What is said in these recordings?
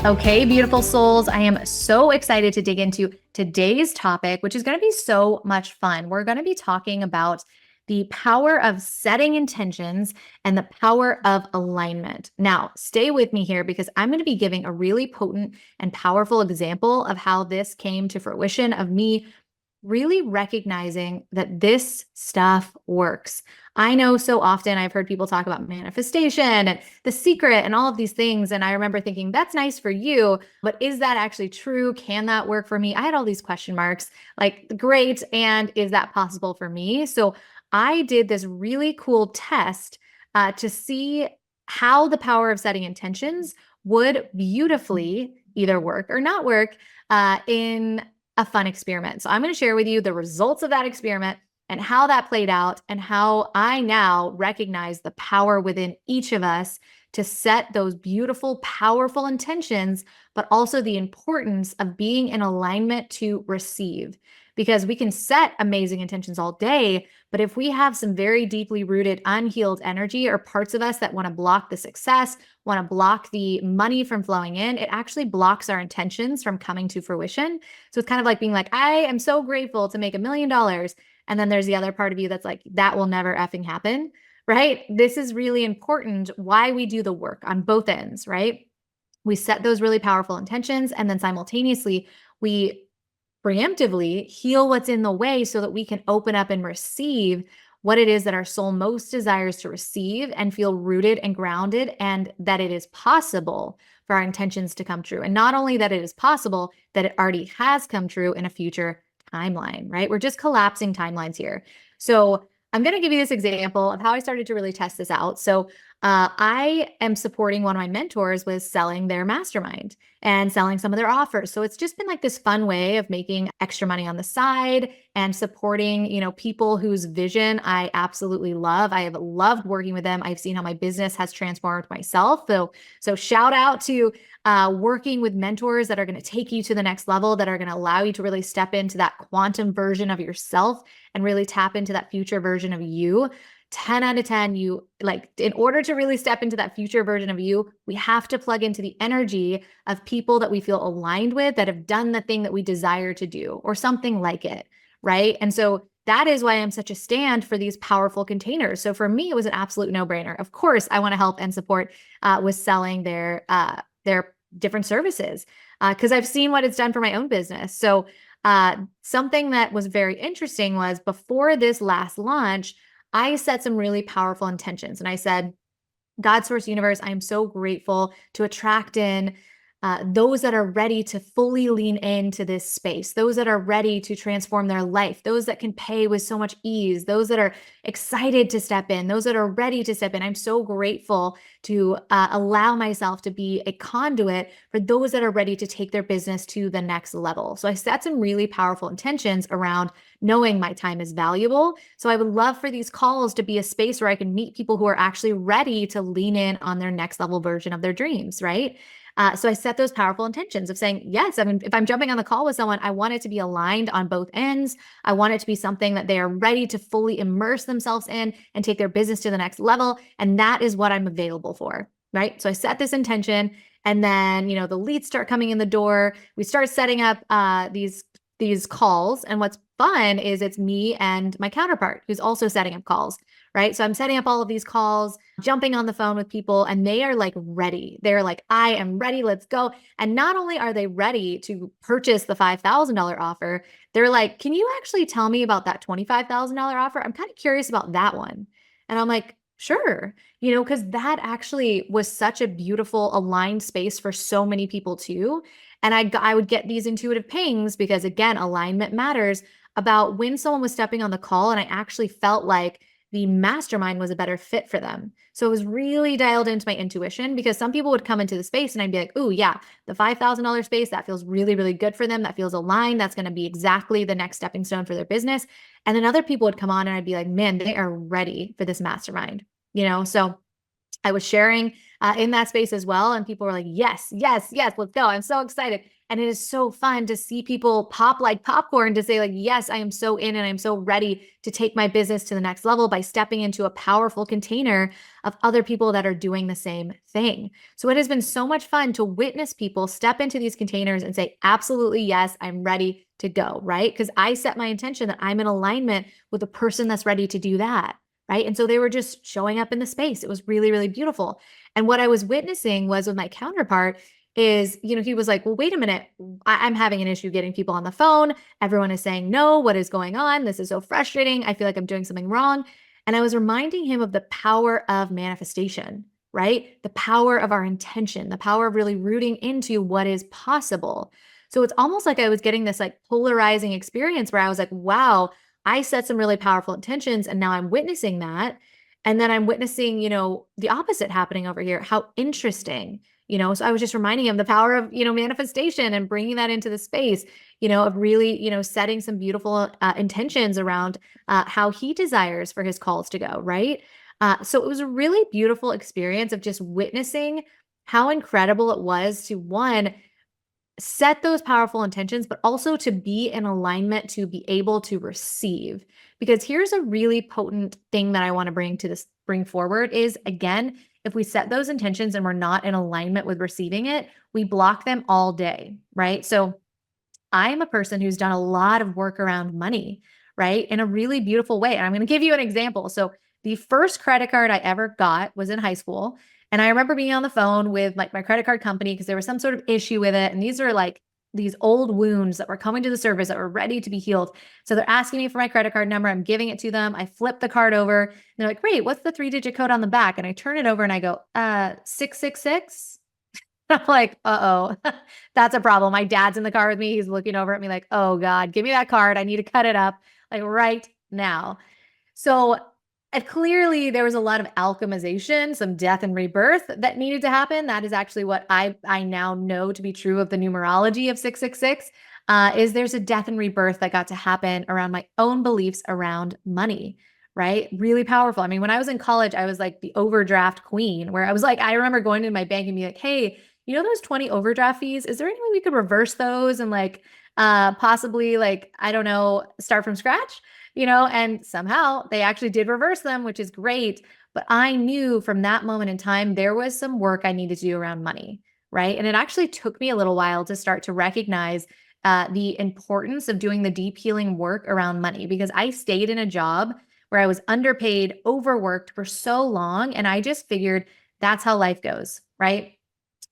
Okay, beautiful souls. I am so excited to dig into today's topic, which is going to be so much fun. We're going to be talking about the power of setting intentions and the power of alignment. Now, stay with me here because I'm going to be giving a really potent and powerful example of how this came to fruition, of me really recognizing that this stuff works. I know so often I've heard people talk about manifestation and the secret and all of these things. And I remember thinking, that's nice for you, but is that actually true? Can that work for me? I had all these question marks, like, great. And is that possible for me? So I did this really cool test to see how the power of setting intentions would beautifully either work or not work in a fun experiment. So I'm going to share with you the results of that experiment and how that played out and how I now recognize the power within each of us to set those beautiful, powerful intentions, but also the importance of being in alignment to receive. Because we can set amazing intentions all day, but if we have some very deeply rooted, unhealed energy or parts of us that want to block the success, want to block the money from flowing in, it actually blocks our intentions from coming to fruition. So it's kind of like being like, I am so grateful to make $1 million. And then there's the other part of you that's like, that will never effing happen, right? This is really important why we do the work on both ends, right? We set those really powerful intentions, and then simultaneously, we preemptively heal what's in the way so that we can open up and receive what it is that our soul most desires to receive and feel rooted and grounded, and that it is possible for our intentions to come true. And not only that it is possible, that it already has come true in a future timeline, right? We're just collapsing timelines here. So I'm going to give you this example of how I started to really test this out. So I am supporting one of my mentors with selling their mastermind and selling some of their offers. So it's just been like this fun way of making extra money on the side and supporting, people whose vision I absolutely love. I have loved working with them. I've seen how my business has transformed myself. So shout out to working with mentors that are going to take you to the next level, that are going to allow you to really step into that quantum version of yourself and really tap into that future version of you. 10 out of 10, in order to really step into that future version of you, we have to plug into the energy of people that we feel aligned with, that have done the thing that we desire to do or something like it, right? And so that is why I'm such a stand for these powerful containers. So for me, it was an absolute no-brainer. Of course, I want to help and support with selling their different services because I've seen what it's done for my own business. So something that was very interesting was before this last launch, I set some really powerful intentions. And I said, God, source, universe, I am so grateful to attract in those that are ready to fully lean into this space, those that are ready to transform their life, those that can pay with so much ease, those that are excited to step in, those that are ready to step in. I'm so grateful to allow myself to be a conduit for those that are ready to take their business to the next level. So I set some really powerful intentions around knowing my time is valuable. So I would love for these calls to be a space where I can meet people who are actually ready to lean in on their next level version of their dreams, right? So I set those powerful intentions of saying, yes, I mean, if I'm jumping on the call with someone, I want it to be aligned on both ends. I want it to be something that they are ready to fully immerse themselves in and take their business to the next level. And that is what I'm available for, right? So I set this intention, and then, the leads start coming in the door. We start setting up these calls. And what's fun is it's me and my counterpart who's also setting up calls, right? So I'm setting up all of these calls, jumping on the phone with people, and they are like ready. They're like, I am ready. Let's go. And not only are they ready to purchase the $5,000 offer, they're like, can you actually tell me about that $25,000 offer? I'm kind of curious about that one. And I'm like, sure, because that actually was such a beautiful aligned space for so many people too. And I would get these intuitive pings because, again, alignment matters, about when someone was stepping on the call and I actually felt like the mastermind was a better fit for them. So it was really dialed into my intuition, because some people would come into the space and I'd be like, oh yeah, the $5,000 space, that feels really, really good for them. That feels aligned. That's going to be exactly the next stepping stone for their business. And then other people would come on and I'd be like, man, they are ready for this mastermind, So I was sharing in that space as well. And people were like, yes, yes, yes, let's go. I'm so excited. And it is so fun to see people pop like popcorn to say, like, yes, I am so in and I'm so ready to take my business to the next level by stepping into a powerful container of other people that are doing the same thing. So it has been so much fun to witness people step into these containers and say, absolutely, yes, I'm ready to go, right? Because I set my intention that I'm in alignment with the person that's ready to do that, right? And so they were just showing up in the space. It was really, really beautiful. And what I was witnessing was with my counterpart is, he was like, well, wait a minute. I'm having an issue getting people on the phone. Everyone is saying no. What is going on? This is so frustrating. I feel like I'm doing something wrong. And I was reminding him of the power of manifestation, right? The power of our intention, the power of really rooting into what is possible. So it's almost like I was getting this like polarizing experience where I was like, wow, I set some really powerful intentions and now I'm witnessing that. And then I'm witnessing, the opposite happening over here. How interesting, so I was just reminding him the power of, manifestation and bringing that into the space, of really, setting some beautiful intentions around how he desires for his calls to go. Right. So it was a really beautiful experience of just witnessing how incredible it was to one, set those powerful intentions, but also to be in alignment to be able to receive. Because here's a really potent thing that I want to bring forward is, again, if we set those intentions and we're not in alignment with receiving it, we block them all day, right? So I am a person who's done a lot of work around money, right? In a really beautiful way. And I'm going to give you an example. So the first credit card I ever got was in high school. And I remember being on the phone with like my credit card company because there was some sort of issue with it. And these are like these old wounds that were coming to the surface that were ready to be healed. So they're asking me for my credit card number. I'm giving it to them. I flip the card over. And they're like, great, what's the 3-digit code on the back? And I turn it over and I go, 666. I'm like, uh-oh, that's a problem. My dad's in the car with me. He's looking over at me like, oh God, give me that card. I need to cut it up like right now. So clearly there was a lot of alchemization, some death and rebirth that needed to happen. That is actually what I now know to be true of the numerology of 666, is there's a death and rebirth that got to happen around my own beliefs around money, right? Really powerful. I mean, when I was in college, I was like the overdraft queen where I was like, I remember going to my bank and be like, hey, those 20 overdraft fees, is there any way we could reverse those and like possibly like, I don't know, start from scratch? And somehow they actually did reverse them, which is great. But I knew from that moment in time, there was some work I needed to do around money, right? And it actually took me a little while to start to recognize the importance of doing the deep healing work around money because I stayed in a job where I was underpaid, overworked for so long. And I just figured that's how life goes, right?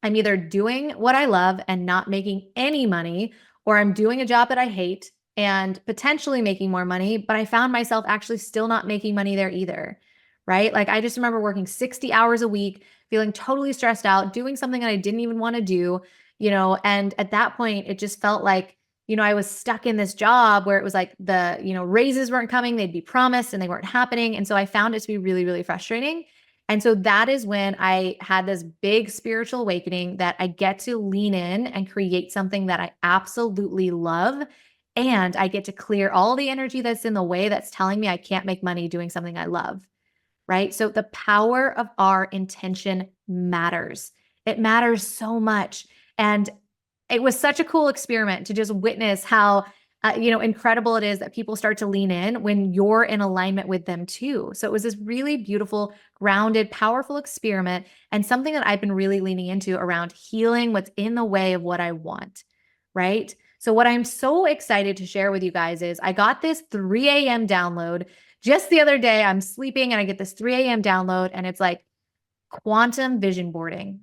I'm either doing what I love and not making any money, or I'm doing a job that I hate and potentially making more money, but I found myself actually still not making money there either, right? Like I just remember working 60 hours a week, feeling totally stressed out, doing something that I didn't even want to do, and at that point, it just felt like, I was stuck in this job where it was like the, raises weren't coming, they'd be promised and they weren't happening. And so I found it to be really, really frustrating. And so that is when I had this big spiritual awakening that I get to lean in and create something that I absolutely love. And I get to clear all the energy that's in the way that's telling me I can't make money doing something I love. Right. So the power of our intention matters. It matters so much. And it was such a cool experiment to just witness how incredible it is that people start to lean in when you're in alignment with them too. So it was this really beautiful, grounded, powerful experiment and something that I've been really leaning into around healing what's in the way of what I want, right? So what I'm so excited to share with you guys is I got this 3 a.m. download just the other day. I'm sleeping and I get this 3 a.m. download and it's like quantum vision boarding.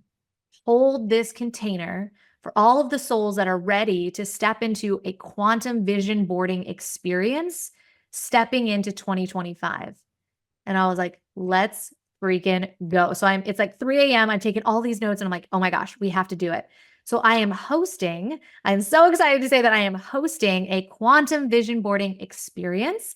Hold this container for all of the souls that are ready to step into a quantum vision boarding experience, stepping into 2025. And I was like, let's freaking go. So it's like 3 a.m. I'm taking all these notes and I'm like, oh my gosh, we have to do it. So I'm so excited to say that I am hosting a quantum vision boarding experience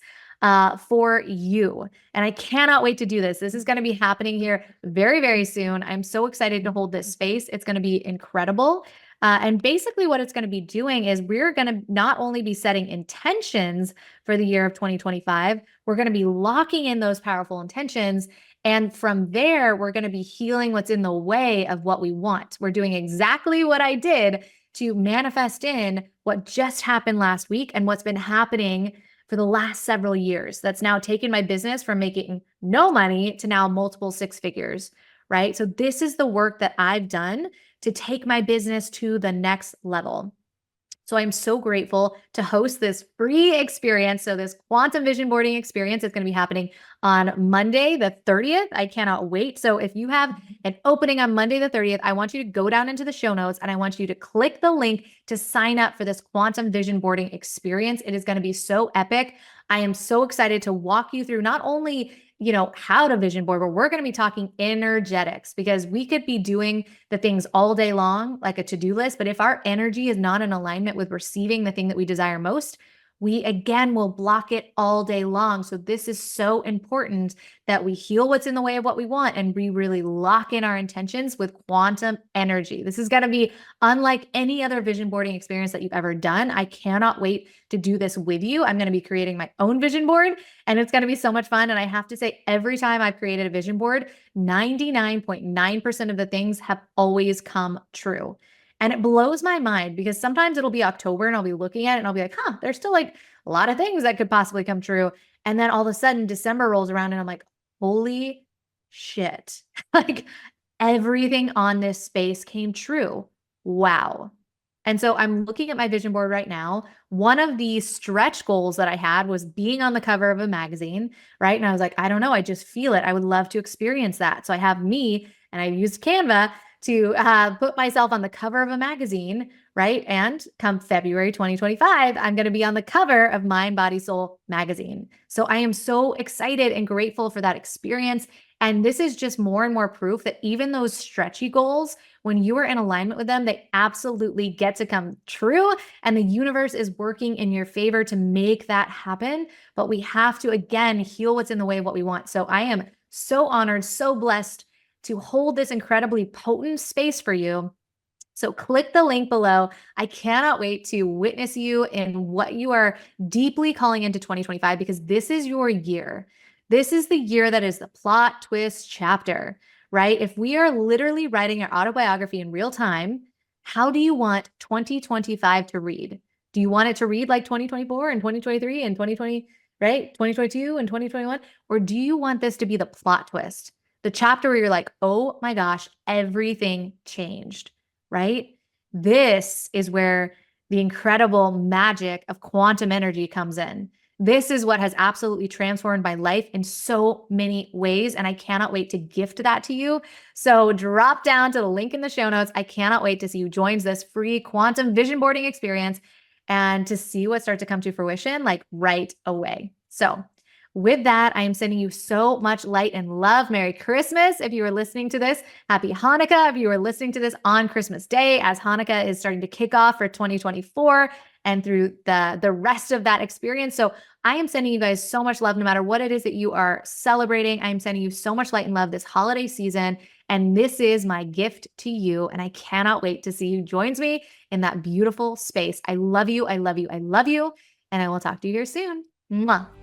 for you. And I cannot wait to do this. This is going to be happening here very, very soon. I'm so excited to hold this space. It's going to be incredible. And basically what it's going to be doing is we're going to not only be setting intentions for the year of 2025, we're going to be locking in those powerful intentions. And from there, we're going to be healing what's in the way of what we want. We're doing exactly what I did to manifest in what just happened last week and what's been happening for the last several years. That's now taken my business from making no money to now multiple six figures, right? So this is the work that I've done to take my business to the next level. So I'm so grateful to host this free experience. So this quantum vision boarding experience is going to be happening on Monday, the 30th. I cannot wait. So if you have an opening on Monday, the 30th, I want you to go down into the show notes and I want you to click the link to sign up for this quantum vision boarding experience. It is going to be so epic. I am so excited to walk you through not only how to vision board, but we're going to be talking energetics because we could be doing the things all day long, like a to-do list. But if our energy is not in alignment with receiving the thing that we desire most, we again will block it all day long. So this is so important that we heal what's in the way of what we want and we really lock in our intentions with quantum energy. This is going to be unlike any other vision boarding experience that you've ever done. I cannot wait to do this with you. I'm going to be creating my own vision board and it's going to be so much fun. And I have to say, every time I've created a vision board, 99.9% of the things have always come true. And it blows my mind because sometimes it'll be October and I'll be looking at it and I'll be like, there's still like a lot of things that could possibly come true. And then all of a sudden December rolls around and I'm like, holy shit. Like everything on this space came true. Wow. And so I'm looking at my vision board right now. One of the stretch goals that I had was being on the cover of a magazine, right? And I was like, I don't know, I just feel it. I would love to experience that. So I have me and I used Canva to put myself on the cover of a magazine, right? And come February 2025, I'm going to be on the cover of Mind, Body, Soul magazine. So I am so excited and grateful for that experience. And this is just more and more proof that even those stretchy goals, when you are in alignment with them, they absolutely get to come true. And the universe is working in your favor to make that happen. But we have to, again, heal what's in the way of what we want. So I am so honored, so blessed to hold this incredibly potent space for you. So click the link below. I cannot wait to witness you in what you are deeply calling into 2025 because this is your year. This is the year that is the plot twist chapter, right? If we are literally writing our autobiography in real time, how do you want 2025 to read? Do you want it to read like 2024 and 2023 and 2020, right? 2022 and 2021? Or do you want this to be the plot twist? The chapter where you're like, oh my gosh, everything changed, right? This is where the incredible magic of quantum energy comes in. This is what has absolutely transformed my life in so many ways. And I cannot wait to gift that to you. So drop down to the link in the show notes. I cannot wait to see who joins this free quantum vision boarding experience and to see what starts to come to fruition like right away. So with that, I am sending you so much light and love. Merry Christmas if you are listening to this. Happy Hanukkah if you are listening to this on Christmas Day as Hanukkah is starting to kick off for 2024 and through the rest of that experience. So I am sending you guys so much love no matter what it is that you are celebrating. I am sending you so much light and love this holiday season. And this is my gift to you. And I cannot wait to see who joins me in that beautiful space. I love you. I love you. I love you. And I will talk to you here soon. Mwah.